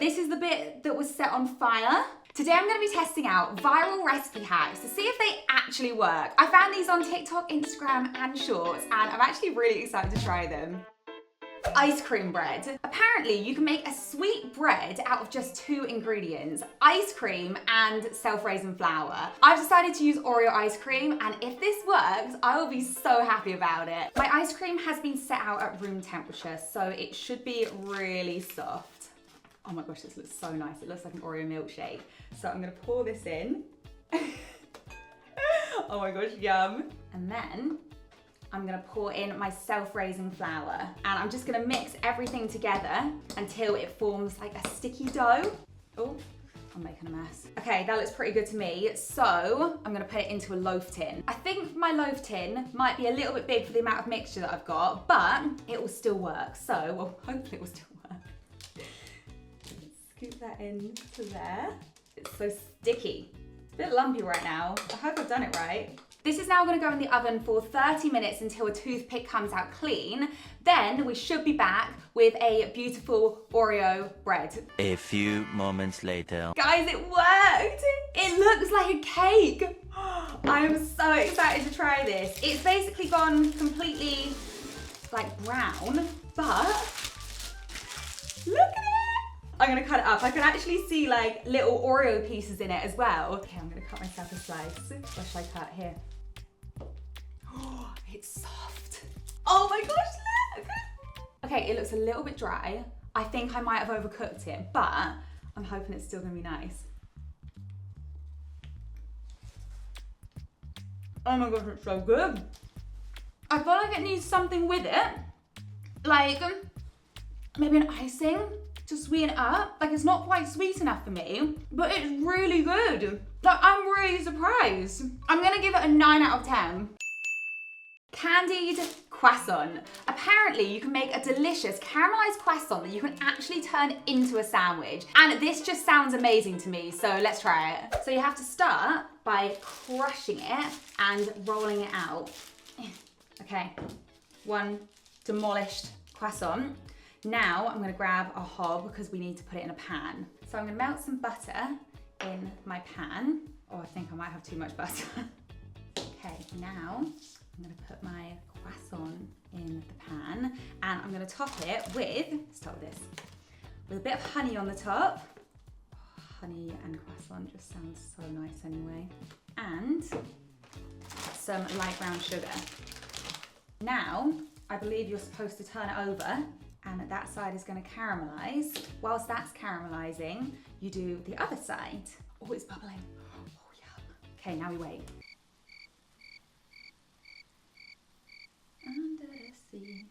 This is the bit that was set on fire. Today I'm going to be testing out viral recipe hacks to see if they actually work. I found these on TikTok, Instagram and Shorts, and I'm actually really excited to try them. Ice cream bread. Apparently you can make a sweet bread out of just 2 ingredients, ice cream and self-raising flour. I've decided to use Oreo ice cream, and if this works, I will be so happy about it. My ice cream has been set out at room temperature, so it should be really soft. Oh my gosh, this looks so nice. It looks like an Oreo milkshake. So I'm gonna pour this in. Oh my gosh, yum. And then I'm gonna pour in my self-raising flour, and I'm just gonna mix everything together until it forms like a sticky dough. Oh, I'm making a mess. Okay, that looks pretty good to me. So I'm gonna put it into a loaf tin. I think my loaf tin might be a little bit big for the amount of mixture that I've got, but it will still work. So, well, hopefully it will still work. Scoop that in to there. It's so sticky. It's a bit lumpy right now. I hope I've done it right. This is now gonna go in the oven for 30 minutes until a toothpick comes out clean. Then we should be back with a beautiful Oreo bread. A few moments later. Guys, it worked! It looks like a cake. I am so excited to try this. It's basically gone completely like brown, but look at it! I'm gonna cut it up. I can actually see like little Oreo pieces in it as well. Okay, I'm gonna cut myself a slice. What should I cut here? Oh, it's soft. Oh my gosh, look! Okay, it looks a little bit dry. I think I might have overcooked it, but I'm hoping it's still gonna be nice. Oh my gosh, it's so good. I feel like it needs something with it. Like maybe an icing to sweeten it up. Like, it's not quite sweet enough for me, but it's really good. Like, I'm really surprised. I'm gonna give it a 9 out of 10. Candied Quason. Apparently you can make a delicious caramelized croissant that you can actually turn into a sandwich. And this just sounds amazing to me, so let's try it. So you have to start by crushing it and rolling it out. Okay, one demolished croissant. Now I'm gonna grab a hob because we need to put it in a pan. So I'm gonna melt some butter in my pan. Oh, I think I might have too much butter. Okay, now I'm gonna put my croissant in the pan, and I'm gonna top it with, start with this, with a bit of honey on the top. Oh, honey and croissant just sounds so nice anyway. And some light brown sugar. Now, I believe you're supposed to turn it over, and that side is going to caramelize. Whilst that's caramelizing, you do the other side. Oh, it's bubbling. Oh, yum. Okay, now we wait. Under the sea,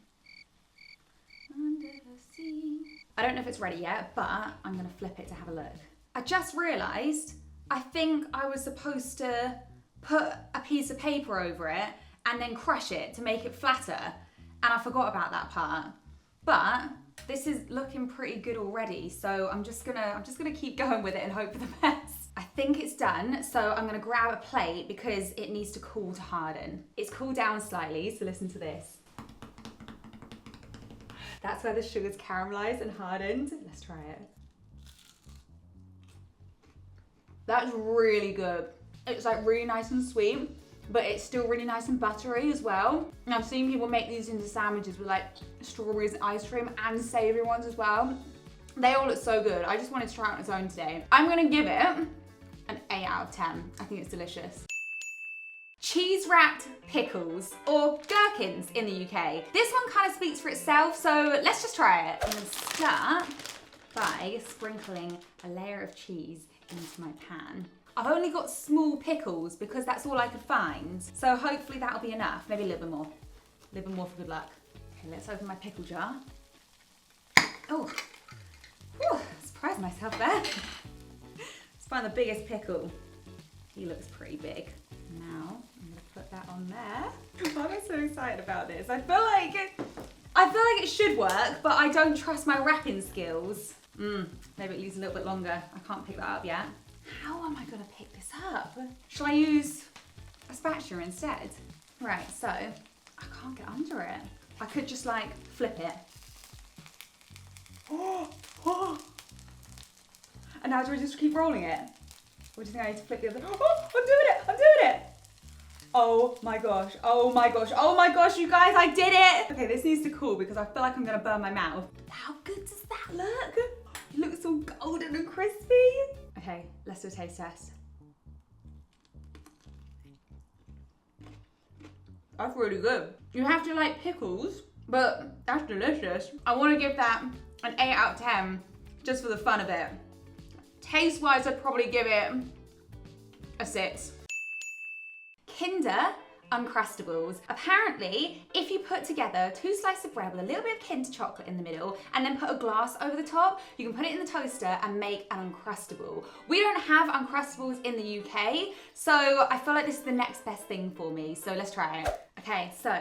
under the sea. I don't know if it's ready yet, but I'm going to flip it to have a look. I just realized, I think I was supposed to put a piece of paper over it and then crush it to make it flatter. And I forgot about that part. But this is looking pretty good already, so I'm just gonna keep going with it and hope for the best. I think it's done, so I'm gonna grab a plate because it needs to cool to harden. It's cooled down slightly, so listen to this. That's where the sugar's caramelized and hardened. Let's try it. That's really good. It's like really nice and sweet, but it's still really nice and buttery as well. And I've seen people make these into sandwiches with like strawberries and ice cream and savory ones as well. They all look so good. I just wanted to try it on its own today. I'm gonna give it an 8 out of 10. I think it's delicious. Cheese wrapped pickles, or gherkins in the UK. This one kind of speaks for itself, so let's just try it. I'm gonna start by sprinkling a layer of cheese into my pan. I've only got small pickles because that's all I could find. So hopefully that'll be enough. Maybe a little bit more. A little bit more for good luck. Okay, let's open my pickle jar. Oh, whew, surprised myself there. Let's find the biggest pickle. He looks pretty big. Now, I'm gonna put that on there. Why am I so excited about this? I feel like it should work, but I don't trust my wrapping skills. Maybe it needs a little bit longer. I can't pick that up yet. How am I gonna pick this up? Shall I use a spatula instead? Right, so I can't get under it. I could just like flip it. Oh, And now do I just keep rolling it? Or do you think I need to flip the other? Oh, I'm doing it, I'm doing it. Oh my gosh, oh my gosh, oh my gosh, you guys, I did it. Okay, this needs to cool because I feel like I'm gonna burn my mouth. How good does that look? It looks all golden and crispy. Okay, let's do a taste test. That's really good. You have to like pickles, but that's delicious. I want to give that an 8 out of 10 just for the fun of it. Taste-wise, I'd probably give it a 6. Kinder Uncrustables. Apparently, if you put together 2 slices of bread with a little bit of Kinder chocolate in the middle and then put a glass over the top, you can put it in the toaster and make an Uncrustable. We don't have Uncrustables in the UK, so I feel like this is the next best thing for me, so let's try it. Okay, so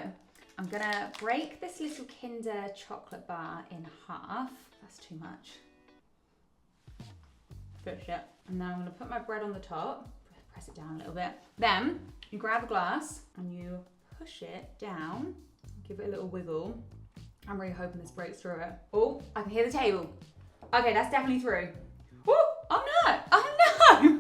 I'm gonna break this little Kinder chocolate bar in half. That's too much. Push it. And then I'm gonna put my bread on the top, press it down a little bit. Then you grab a glass and you push it down, give it a little wiggle. I'm really hoping this breaks through it. Oh, I can hear the table. Okay, that's definitely through. Oh no, oh no! It's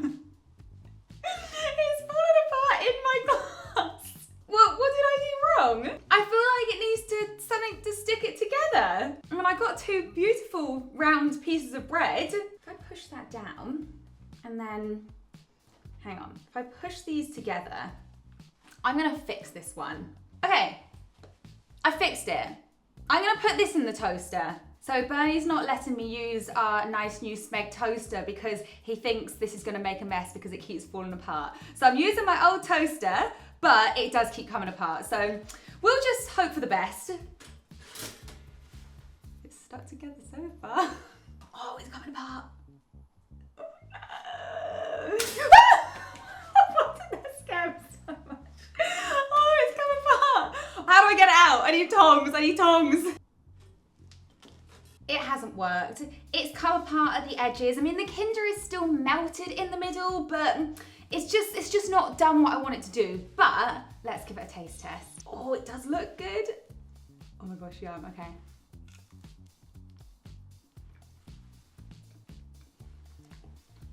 falling apart in my glass. What did I do wrong? I feel like it needs something to stick it together. I mean, I got 2 beautiful round pieces of bread. If I push that down and then hang on. If I push these together, I'm gonna fix this one. Okay, I fixed it. I'm gonna put this in the toaster. So Bernie's not letting me use our nice new Smeg toaster because he thinks this is gonna make a mess because it keeps falling apart. So I'm using my old toaster, but it does keep coming apart. So we'll just hope for the best. It's stuck together so far. Oh, it's coming apart. How do I get it out? I need tongs, I need tongs. It hasn't worked. It's come apart at the edges. I mean, the Kinder is still melted in the middle, but it's just not done what I want it to do. But let's give it a taste test. Oh, it does look good. Oh my gosh, yum, okay.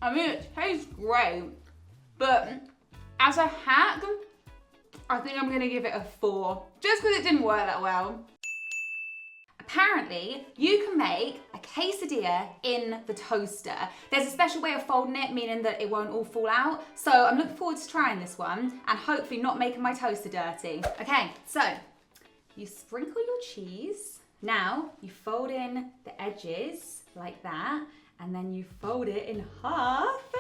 I mean, it tastes great, but as a hack, I think I'm gonna give it a 4, just because it didn't work that well. Apparently, you can make a quesadilla in the toaster. There's a special way of folding it, meaning that it won't all fall out. So I'm looking forward to trying this one and hopefully not making my toaster dirty. Okay, so you sprinkle your cheese. Now you fold in the edges like that, and then you fold it in half,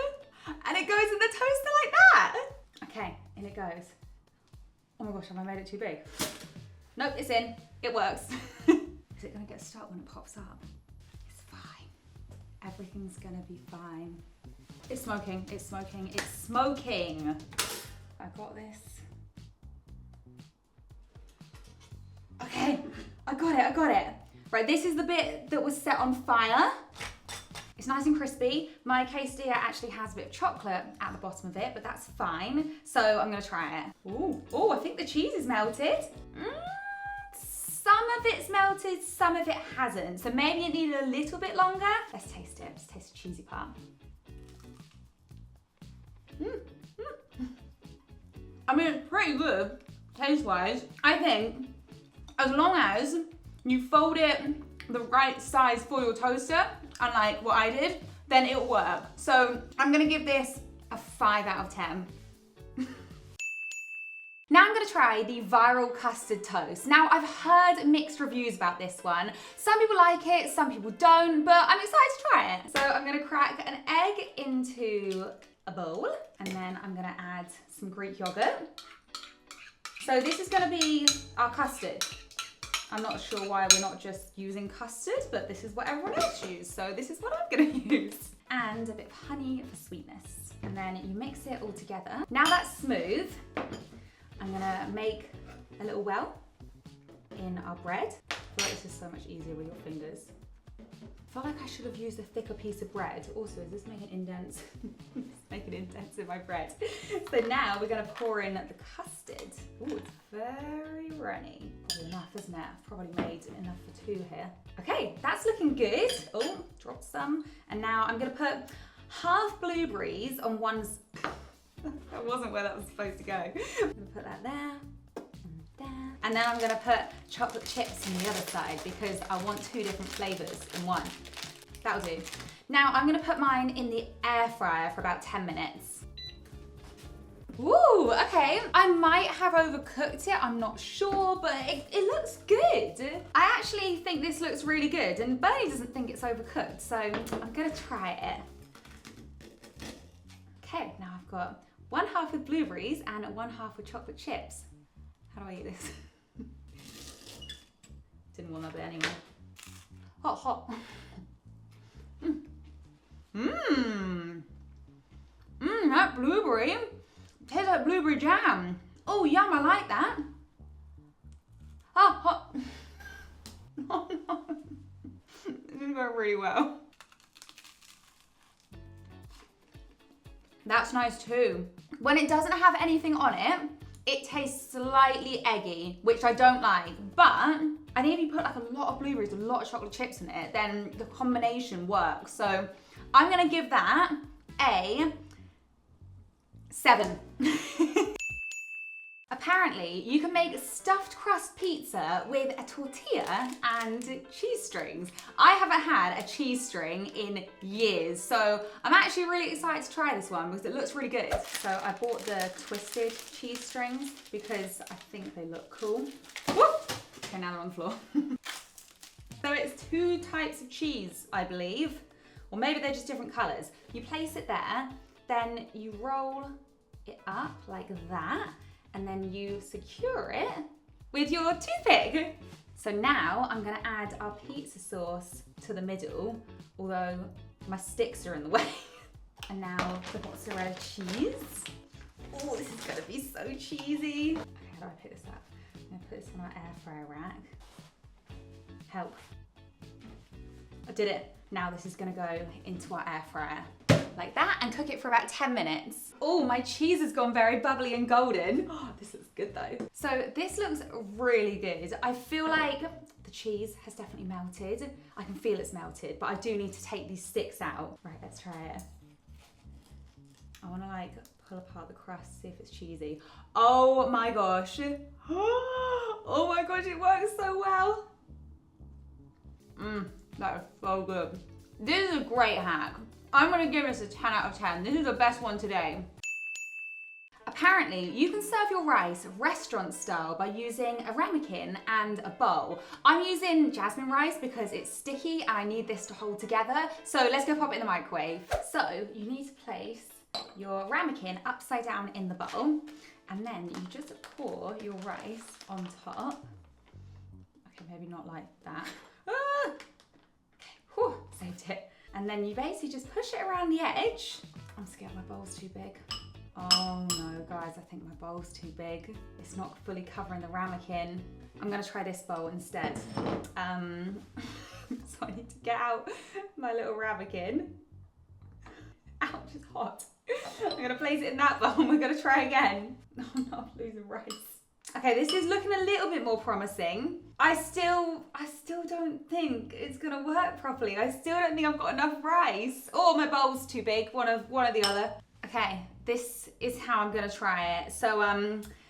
and it goes in the toaster like that. Okay, in it goes. Oh my gosh, have I made it too big? Nope, it's in. It works. Is it gonna get stuck when it pops up? It's fine. Everything's gonna be fine. It's smoking, it's smoking, it's smoking. I got this. Okay, I got it. Right, this is the bit that was set on fire. It's nice and crispy. My quesadilla actually has a bit of chocolate at the bottom of it, but that's fine. So I'm gonna try it. Ooh, I think the cheese is melted. Some of it's melted, some of it hasn't. So maybe it needed a little bit longer. Let's taste it. Let's taste the cheesy part. I mean, it's pretty good, taste-wise. I think as long as you fold it the right size for your toaster, unlike what I did, then it'll work. So I'm gonna give this a 5 out of 10. Now I'm gonna try the viral custard toast. Now I've heard mixed reviews about this one. Some people like it, some people don't, but I'm excited to try it. So I'm gonna crack an egg into a bowl, and then I'm gonna add some Greek yogurt. So this is gonna be our custard. I'm not sure why we're not just using custard, but this is what everyone else uses, so this is what I'm gonna use. And a bit of honey for sweetness. And then you mix it all together. Now that's smooth, I'm gonna make a little well in our bread. I feel like this is so much easier with your fingers. I feel like I should have used a thicker piece of bread. Also, is this making indents? It's making indents in my bread. So now we're gonna pour in the custard. Ooh, it's very runny. Probably enough, isn't it? I've probably made enough for 2 here. Okay, that's looking good. Oh, dropped some. And now I'm gonna put half blueberries on one's... That wasn't where that was supposed to go. I'm gonna put that there and there. And then I'm gonna put chocolate chips on the other side because I want 2 different flavors in one. That'll do. Now I'm gonna put mine in the air fryer for about 10 minutes. Ooh, okay. I might have overcooked it, I'm not sure, but it looks good. I actually think this looks really good, and Bernie doesn't think it's overcooked, so I'm gonna try it. Okay, now I've got 1/2 with blueberries and 1/2 with chocolate chips. How do I eat this? Didn't want that bit anyway. Hot, hot. That blueberry tastes like blueberry jam. Oh, yum, I like that. Oh, hot. Oh, no. This is going really well. That's nice too. When it doesn't have anything on it, it tastes slightly eggy, which I don't like. But I think if you put like a lot of blueberries, a lot of chocolate chips in it, then the combination works. So I'm gonna give that a 7. Apparently, you can make stuffed crust pizza with a tortilla and cheese strings. I haven't had a cheese string in years, so I'm actually really excited to try this one because it looks really good. So I bought the twisted cheese strings because I think they look cool. Whoop! Okay, now they're on the floor. So it's 2 types of cheese, I believe, or maybe they're just different colors. You place it there, then you roll it up like that, and then you secure it with your toothpick. So now I'm gonna add our pizza sauce to the middle, although my sticks are in the way. And now the mozzarella cheese. Oh, this is gonna be so cheesy. Okay, how do I pick this up? I'm gonna put this on our air fryer rack. Help. I did it. Now this is gonna go into our air fryer. Like that, and cook it for about 10 minutes. Oh, my cheese has gone very bubbly and golden. Oh, this looks good though. So this looks really good. I feel like the cheese has definitely melted. I can feel it's melted, but I do need to take these sticks out. Right, let's try it. I wanna like pull apart the crust, see if it's cheesy. Oh my gosh. Oh my gosh, it works so well. That is so good. This is a great hack. I'm gonna give this a 10 out of 10. This is the best one today. Apparently, you can serve your rice restaurant style by using a ramekin and a bowl. I'm using jasmine rice because it's sticky and I need this to hold together. So let's go pop it in the microwave. So you need to place your ramekin upside down in the bowl, and then you just pour your rice on top. Okay, maybe not like that. Ah! Okay, whew, saved it. And then you basically just push it around the edge. I'm scared my bowl's too big. Oh no, guys, I think my bowl's too big. It's not fully covering the ramekin. I'm gonna try this bowl instead. So I need to get out my little ramekin. Ouch, it's hot. I'm gonna place it in that bowl and we're gonna try again. Oh no, I'm losing rice. Okay, this is looking a little bit more promising. I still don't think it's gonna work properly. I still don't think I've got enough rice. Oh, my bowl's too big, one or the other. Okay, this is how I'm gonna try it. So,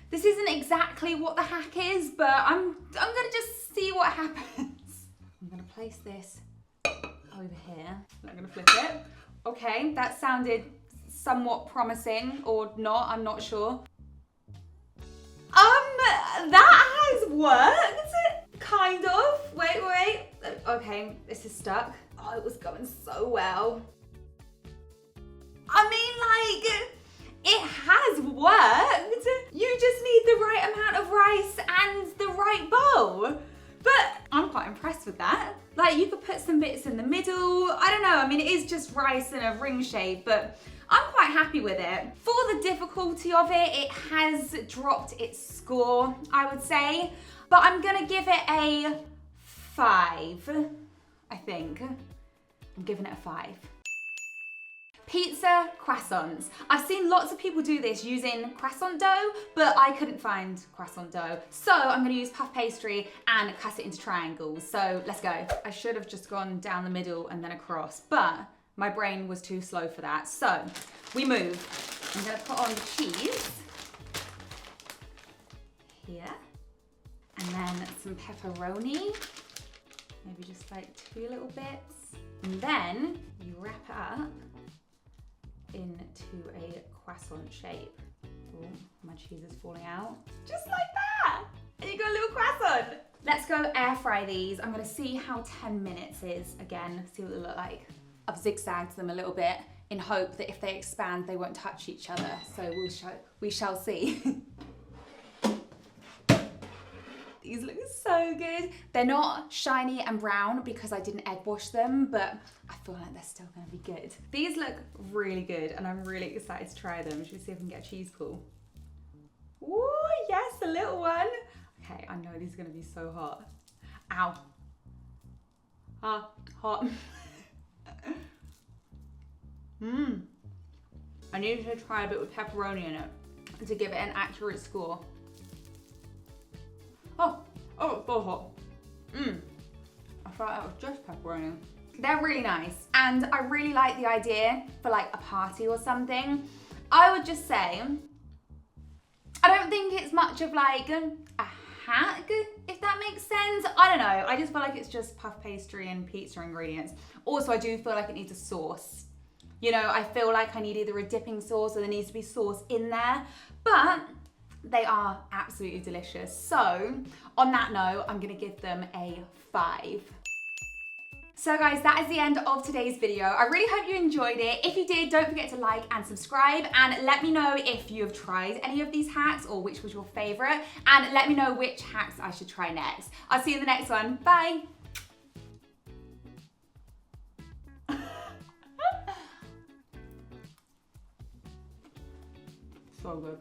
this isn't exactly what the hack is, but I'm gonna just see what happens. I'm gonna place this over here. I'm gonna flip it. Okay, that sounded somewhat promising, or not, I'm not sure. That has worked, kind of. Wait. Okay, this is stuck. Oh, it was going so well. I mean, like, it has worked. You just need the right amount of rice and the right bowl. But I'm quite impressed with that. Like, you could put some bits in the middle. I don't know, I mean, it is just rice in a ring shape, but I'm quite happy with it. For the difficulty of it, it has dropped its score, I would say. But I'm gonna give it a 5, I think. I'm giving it a 5. Pizza croissants. I've seen lots of people do this using croissant dough, but I couldn't find croissant dough. So I'm gonna use puff pastry and cut it into triangles. So let's go. I should have just gone down the middle and then across, but My brain was too slow for that. So we move. I'm gonna put on the cheese here. And then some pepperoni. Maybe just like 2 little bits. And then you wrap it up into a croissant shape. Oh, my cheese is falling out. Just like that. And you got a little croissant. Let's go air fry these. I'm gonna see how 10 minutes is. Again, see what they look like. I've zigzagged them a little bit in hope that if they expand, they won't touch each other. So we shall see. These look so good. They're not shiny and brown because I didn't egg wash them, but I feel like they're still gonna be good. These look really good and I'm really excited to try them. Should we see if we can get a cheese pool? Ooh, yes, a little one. Okay, I know these are gonna be so hot. Ow. Ah, hot. I need to try a bit with pepperoni in it to give it an accurate score. Oh, it's so hot. I thought that was just pepperoni. They're really nice. And I really like the idea for like a party or something. I would just say, I don't think it's much of like a hack, if that makes sense. I don't know. I just feel like it's just puff pastry and pizza ingredients. Also, I do feel like it needs a sauce. You know, I feel like I need either a dipping sauce or there needs to be sauce in there. But they are absolutely delicious. So on that note, I'm gonna give them a 5. So guys, that is the end of today's video. I really hope you enjoyed it. If you did, don't forget to like and subscribe and let me know if you have tried any of these hacks or which was your favorite, and let me know which hacks I should try next. I'll see you in the next one. Bye. So good.